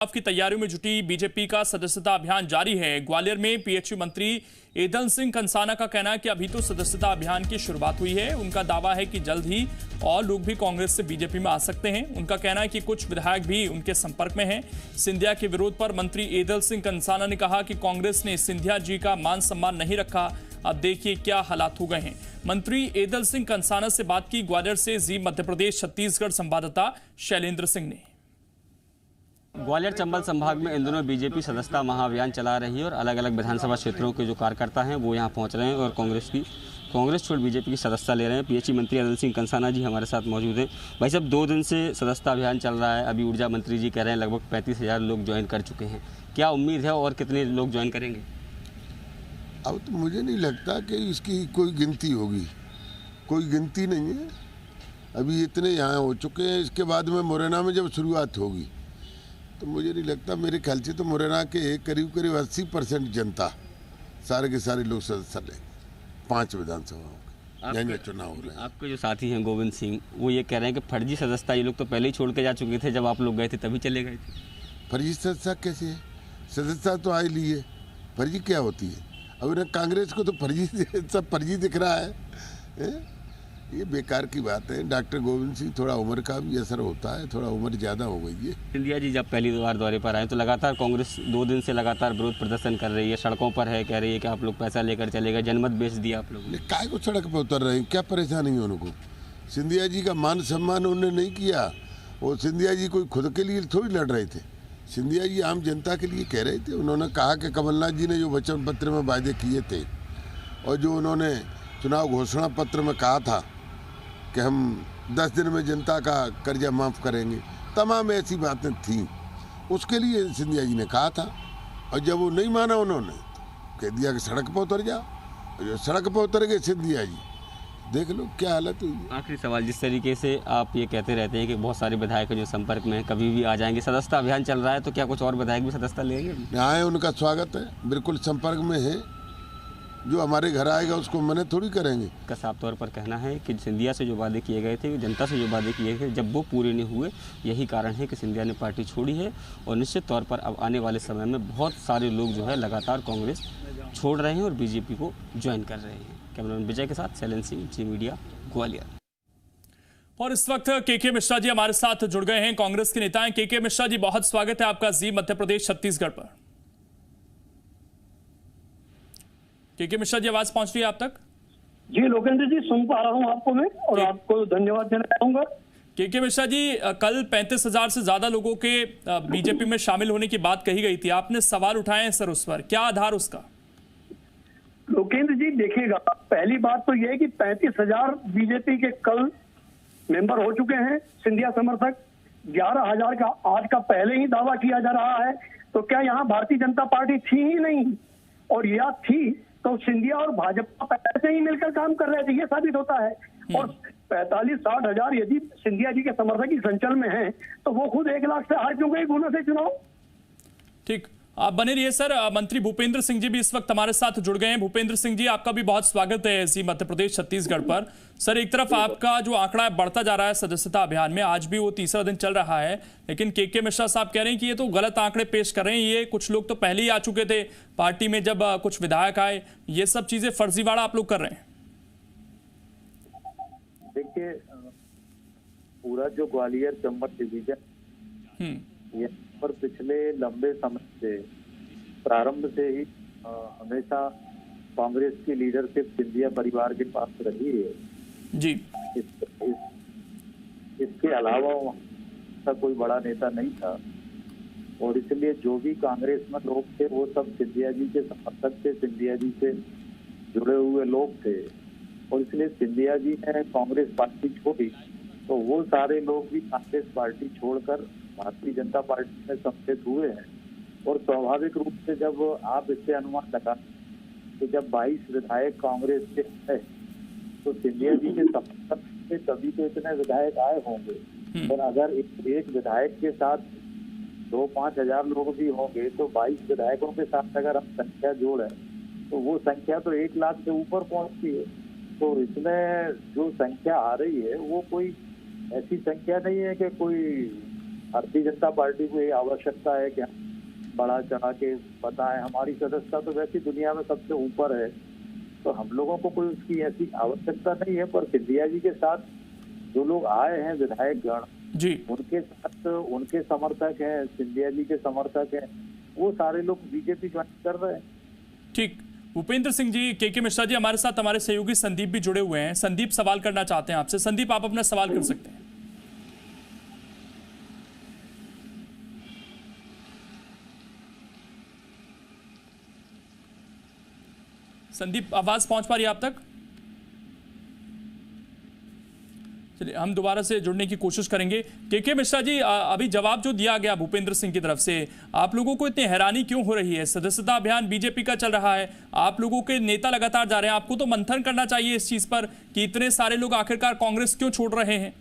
चुनाव की तैयारियों में जुटी बीजेपी का सदस्यता अभियान जारी है। ग्वालियर में पीएचयू मंत्री एदल सिंह कंसाना का कहना है कि अभी तो सदस्यता अभियान की शुरुआत हुई है। उनका दावा है कि जल्द ही और लोग भी कांग्रेस से बीजेपी में आ सकते हैं। उनका कहना है कि कुछ विधायक भी उनके संपर्क में हैं। सिंधिया के विरोध पर मंत्री एदल सिंह कंसाना ने कहा कि कांग्रेस ने सिंधिया जी का मान सम्मान नहीं रखा। अब देखिए क्या हालात हो गए हैं। मंत्री एदल सिंह कंसाना से बात की ग्वालियर से जी मध्य प्रदेश छत्तीसगढ़ संवाददाता शैलेंद्र सिंह ने। ग्वालियर चंबल संभाग में इन दिनों बीजेपी सदस्यता महाअभियान चला रही है और अलग अलग विधानसभा क्षेत्रों के जो कार्यकर्ता हैं वो यहाँ पहुँच रहे हैं और कांग्रेस छोड़ बीजेपी की सदस्यता ले रहे हैं। पीएचई मंत्री एदल सिंह कंसाना जी हमारे साथ मौजूद हैं। भाई साहब, 2 दिन से सदस्यता अभियान चल रहा है। अभी ऊर्जा मंत्री जी कह रहे हैं लगभग 35,000 लोग ज्वाइन कर चुके हैं। क्या उम्मीद है और कितने लोग ज्वाइन करेंगे? अब तो मुझे नहीं लगता कि इसकी कोई गिनती होगी, कोई गिनती नहीं है। अभी इतने यहाँ हो चुके हैं। इसके बाद में मुरैना में जब शुरुआत होगी तो मुझे नहीं लगता, मेरे ख्याल से तो मुरैना के करीब 80% जनता सारे के सारे लोग सदस्य लेंगे। 5 विधानसभाओं के चुनाव हो रहे हैं। आपके जो साथी हैं गोविंद सिंह, वो ये कह रहे हैं कि फर्जी सदस्यता ये लोग तो पहले ही छोड़ के जा चुके थे। जब आप लोग गए थे तभी चले गए थे। फर्जी सदस्यता कैसे है? सदस्यता तो आई ली है, फर्जी क्या होती है? अब ना कांग्रेस को तो फर्जी सब फर्जी दिख रहा है। ये बेकार की बात है। डॉक्टर गोविंद सिंह, थोड़ा उम्र का भी असर होता है, थोड़ा उम्र ज़्यादा हो गई है। सिंधिया जी जब पहली बार दौरे पर आए तो लगातार कांग्रेस 2 दिन से लगातार विरोध प्रदर्शन कर रही है, सड़कों पर है, कह रही है कि आप लोग पैसा लेकर चले गए, जनमत बेच दिया आप लोगों ने। काय को सड़क पर उतर रहे हैं? क्या परेशानी है उनको? सिंधिया जी का मान सम्मान उन्होंने नहीं किया। वो सिंधिया जी कोई खुद के लिए थोड़ी लड़ रहे थे। सिंधिया जी आम जनता के लिए कह रहे थे। उन्होंने कहा कि कमलनाथ जी ने जो वचन पत्र में वायदे किए थे और जो उन्होंने चुनाव घोषणा पत्र में कहा था कि हम 10 दिन में जनता का कर्जा माफ़ करेंगे, तमाम ऐसी बातें थीं। उसके लिए सिंधिया जी ने कहा था और जब वो नहीं माना उन्होंने कह दिया कि सड़क पर उतर जाओ। और जो सड़क पर उतर गए सिंधिया जी, देख लो क्या हालत हुई है। आखिरी सवाल, जिस तरीके से आप ये कहते रहते हैं कि बहुत सारे विधायक जो संपर्क में कभी भी आ जाएंगे, सदस्यता अभियान चल रहा है, तो क्या कुछ और विधायक भी सदस्यता लेंगे? आए, उनका स्वागत है, बिल्कुल संपर्क में है। जो हमारे घर आएगा उसको मना थोड़ी करेंगे। का साफ तौर पर कहना है कि सिंधिया से जो वादे किए गए थे, जनता से जो वादे किए गए, जब वो पूरे नहीं हुए, यही कारण है कि सिंधिया ने पार्टी छोड़ी है। और निश्चित तौर पर अब आने वाले समय में बहुत सारे लोग जो है लगातार कांग्रेस छोड़ रहे हैं और बीजेपी को ज्वाइन कर रहे हैं। कैमरामैन विजय के साथ शैलेंद्र सिंह, जी मीडिया, ग्वालियर। और इस वक्त केके मिश्रा जी हमारे साथ जुड़ गए हैं, कांग्रेस के नेता हैं। केके मिश्रा जी, बहुत स्वागत है आपका जी मध्य प्रदेश छत्तीसगढ़ पर। केके मिश्रा जी, आवाज पहुंच रही है आप तक? जी लोकेंद्र जी, सुन पा रहा हूं आपको मैं, और आपको धन्यवाद देना चाहूंगा। केके मिश्रा जी, कल 35,000 से ज्यादा लोगों के बीजेपी में शामिल होने की बात कही गई थी। आपने सवाल उठाए हैं सर, उस पर क्या आधार उसका? लोकेंद्र जी देखिएगा, पहली बात तो यह है कि 35,000 बीजेपी के कल मेंबर हो चुके हैं, सिंधिया समर्थक। 11,000 का आज का पहले ही दावा किया जा रहा है। तो क्या यहाँ भारतीय जनता पार्टी थी ही नहीं? और या थी तो सिंधिया और भाजपा पहले से ही मिलकर काम कर रहे थे, ये साबित होता है। और 45-60 हजार यदि सिंधिया जी के समर्थक ही संचल में हैं, तो वो खुद 1 लाख से हार क्यों गए गुना से चुनाव? ठीक, आप बने रहिए सर। मंत्री भूपेंद्र सिंह जी भी इस वक्त हमारे साथ जुड़ गए हैं। भूपेंद्र सिंह जी, आपका भी बहुत स्वागत है जी मध्य प्रदेश छत्तीसगढ़ पर। सर, एक तरफ आपका जो आंकड़ा है बढ़ता जा रहा है सदस्यता अभियान में, आज भी वो 3रा दिन चल रहा है, लेकिन केके मिश्रा साहब कह रहे हैं कि ये तो गलत आंकड़े पेश कर रहे हैं। ये कुछ लोग तो पहले ही आ चुके थे पार्टी में, जब कुछ विधायक आए, ये सब चीजें फर्जीवाड़ा आप लोग कर रहे हैं। देखिए, पूरा जो ग्वालियर चंबल डिवीजन पर पिछले लंबे समय से, प्रारंभ से ही हमेशा कांग्रेस की लीडरशिप सिंधिया परिवार के पास रही है जी। इसके अलावा वहाँ कोई बड़ा नेता नहीं था, और इसलिए जो भी कांग्रेस में लोग थे वो सब सिंधिया जी के समर्थक थे, सिंधिया जी से जुड़े हुए लोग थे। और इसलिए सिंधिया जी ने कांग्रेस पार्टी छोड़ी तो वो सारे लोग भी कांग्रेस पार्टी छोड़कर भारतीय जनता पार्टी में सम्मिलित हुए हैं। और स्वाभाविक रूप से जब आप इससे अनुमान लगा तो जब 22 विधायक कांग्रेस के हैं तो सिंधिया जी के समर्थक से तभी तो इतने विधायक आए होंगे। और अगर एक विधायक के साथ 2-5 हजार लोग भी होंगे तो 22 विधायकों के साथ अगर हम संख्या जोड़ें तो वो संख्या तो 1 लाख से ऊपर पहुंचती है। तो इसमें जो संख्या आ रही है वो कोई ऐसी संख्या नहीं है कि कोई भारतीय जनता पार्टी को ये आवश्यकता है कि हम बढ़ा चढ़ा के बताएं। हमारी सदस्यता तो वैसी दुनिया में सबसे ऊपर है, तो हम लोगों को कोई उसकी ऐसी आवश्यकता नहीं है। पर सिंधिया जी के साथ जो लोग आए हैं विधायक गण जी, उनके साथ उनके समर्थक हैं, सिंधिया जी के समर्थक हैं, वो सारे लोग बीजेपी ज्वाइन कर रहे हैं। ठीक। भूपेंद्र सिंह जी, के मिश्रा जी हमारे साथ, हमारे सहयोगी संदीप भी जुड़े हुए हैं। संदीप सवाल करना चाहते हैं आपसे। संदीप, आप अपना सवाल कर सकते हैं। संदीप, आवाज पहुंच पा रही है आप तक? चलिए, हम दोबारा से जुड़ने की कोशिश करेंगे। के मिश्रा जी, अभी जवाब जो दिया गया भूपेंद्र सिंह की तरफ से, आप लोगों को इतनी हैरानी क्यों हो रही है? सदस्यता अभियान बीजेपी का चल रहा है, आप लोगों के नेता लगातार जा रहे हैं, आपको तो मंथन करना चाहिए इस चीज पर कि इतने सारे लोग आखिरकार कांग्रेस क्यों छोड़ रहे हैं?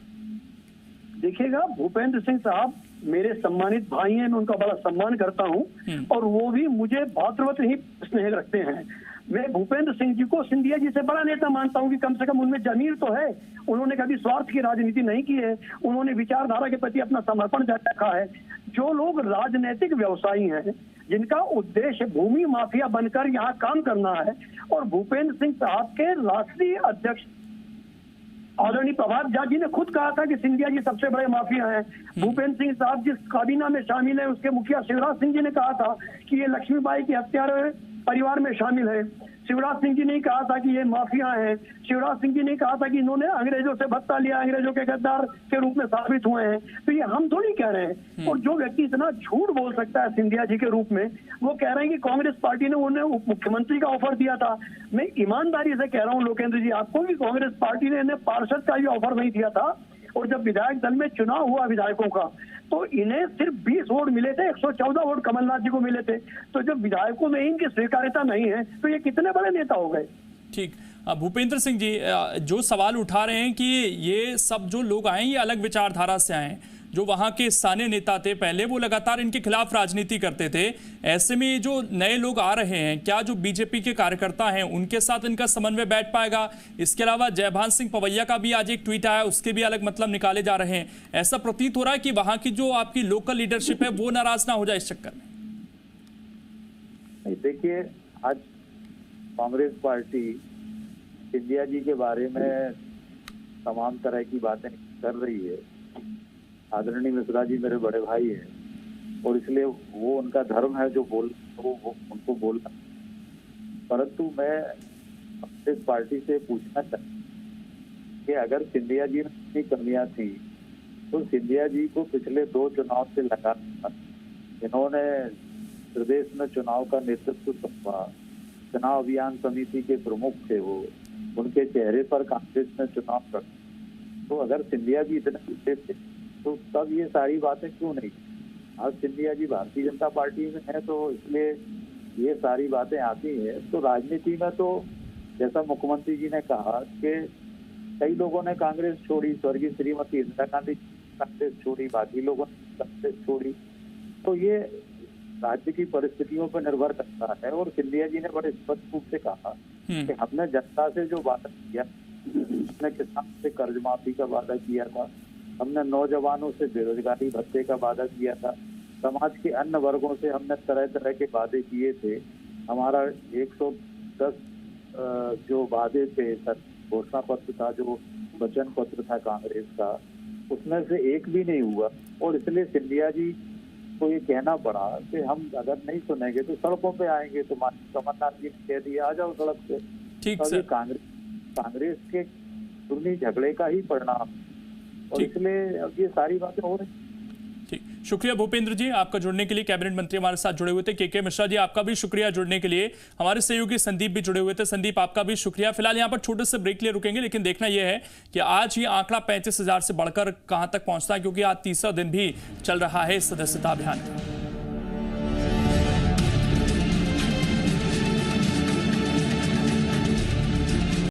देखिएगा, भूपेंद्र सिंह साहब मेरे सम्मानित भाई हैं, मैं उनका बड़ा सम्मान करता हूं और वो भी मुझे भातृवत ही स्नेह रखते हैं। मैं भूपेंद्र सिंह जी को सिंधिया जी से बड़ा नेता मानता हूं कि कम से कम उनमें जमीर तो है। उन्होंने कभी स्वार्थ की राजनीति नहीं की है, उन्होंने विचारधारा के प्रति अपना समर्पण जारी रखा है। जो लोग राजनीतिक व्यवसायी हैं, जिनका उद्देश्य भूमि माफिया बनकर यहाँ काम करना है, और भूपेंद्र सिंह साहब के राष्ट्रीय अध्यक्ष आदरणीय प्रभात झा जी ने खुद कहा था कि सिंधिया जी सबसे बड़े माफिया हैं। भूपेंद्र सिंह साहब जिस काबीना में शामिल है, उसके मुखिया शिवराज सिंह जी ने कहा था कि ये लक्ष्मीबाई के हत्यारे परिवार में शामिल है। शिवराज सिंह जी ने कहा था कि ये माफिया हैं। शिवराज सिंह जी ने कहा था कि इन्होंने अंग्रेजों से भत्ता लिया, अंग्रेजों के गद्दार के रूप में साबित हुए हैं। तो ये हम थोड़ी कह रहे हैं। और जो व्यक्ति इतना झूठ बोल सकता है सिंधिया जी के रूप में, वो कह रहे हैं कि कांग्रेस पार्टी ने उन्हें उप मुख्यमंत्री का ऑफर दिया था। मैं ईमानदारी से कह रहा हूँ लोकेंद्र जी आपको कि कांग्रेस पार्टी ने इन्हें पार्षद का भी ऑफर नहीं दिया था। और जब विधायक दल में चुनाव हुआ विधायकों का, तो इन्हें सिर्फ 20 वोट मिले थे, 114 वोट कमलनाथ जी को मिले थे। तो जब विधायकों में इनकी स्वीकार्यता नहीं है, तो ये कितने बड़े नेता हो गए? ठीक। भूपेंद्र सिंह जी, जो सवाल उठा रहे हैं कि ये सब जो लोग आए, ये अलग विचारधारा से आए, जो वहां के स्थानीय नेता थे पहले, वो लगातार इनके खिलाफ राजनीति करते थे। ऐसे में जो नए लोग आ रहे हैं, क्या जो बीजेपी के कार्यकर्ता हैं उनके साथ इनका समन्वय बैठ पाएगा? इसके अलावा जयभान सिंह पवैया का भी आज एक ट्वीट आया, उसके भी अलग मतलब निकाले जा रहे हैं। ऐसा प्रतीत हो रहा है कि वहां की जो आपकी लोकल लीडरशिप है वो नाराज ना हो जाए इस चक्कर में। देखिए, आज कांग्रेस पार्टी सिंधिया जी के बारे में तमाम तरह की बातें कर रही है। आदरणीय मिश्रा जी मेरे बड़े भाई हैं और इसलिए वो उनका धर्म है जो वो उनको बोलना। परंतु मैं कांग्रेस पार्टी से पूछना चाहता कि अगर सिंधिया जी में इतनी कमियां थी, तो सिंधिया जी को पिछले 2 चुनाव से लगातार इन्होंने प्रदेश में चुनाव का नेतृत्व संभाला, चुनाव अभियान समिति के प्रमुख थे वो, उनके चेहरे पर कांग्रेस ने चुनाव लड़ा। तो अगर सिंधिया जी इतने पीछे थे, तो तब ये सारी बातें क्यों नहीं? आज सिंधिया जी भारतीय जनता पार्टी में है, तो इसलिए ये सारी बातें आती हैं। तो राजनीति में तो जैसा मुख्यमंत्री जी ने कहा कि कई लोगों ने कांग्रेस छोड़ी, स्वर्गीय श्रीमती इंदिरा गांधी कांग्रेस छोड़ी, बाकी लोगों ने कांग्रेस छोड़ी। तो ये राज्य की परिस्थितियों पर निर्भर करता है। और सिंधिया जी ने बड़े स्पष्ट रूप से कहा कि हमने जनता से जो वादा किया, हमने किसान से कर्ज माफी का वादा किया था, हमने नौजवानों से बेरोजगारी भत्ते का वादा किया था, समाज के अन्य वर्गों से हमने तरह तरह के वादे किए थे। हमारा 110 जो वादे थे, घोषणा पत्र था, जो वचन पत्र था कांग्रेस का, उसमें से एक भी नहीं हुआ। और इसलिए सिंधिया जी को ये कहना पड़ा कि हम अगर नहीं सुनेंगे तो सड़कों पे आएंगे। तो कमलनाथ जी ने कह दिया आ जाओ सड़क पे। ठीक तो ये कांग्रेस के सुरनी झगड़े का ही परिणाम, और इसलिए अब ये सारी बातें हो रही। ठीक, शुक्रिया भूपेंद्र जी आपका जुड़ने के लिए। कैबिनेट मंत्री हमारे साथ जुड़े हुए थे। के मिश्रा जी, आपका भी शुक्रिया जुड़ने के लिए। हमारे सहयोगी संदीप भी जुड़े हुए थे। संदीप, आपका भी शुक्रिया। फिलहाल यहाँ पर छोटे से ब्रेक लिए रुकेंगे, लेकिन देखना यह है कि आज ये आंकड़ा 35,000 से बढ़कर कहां तक पहुंचता है, क्योंकि आज तीसरा दिन भी चल रहा है सदस्यता अभियान।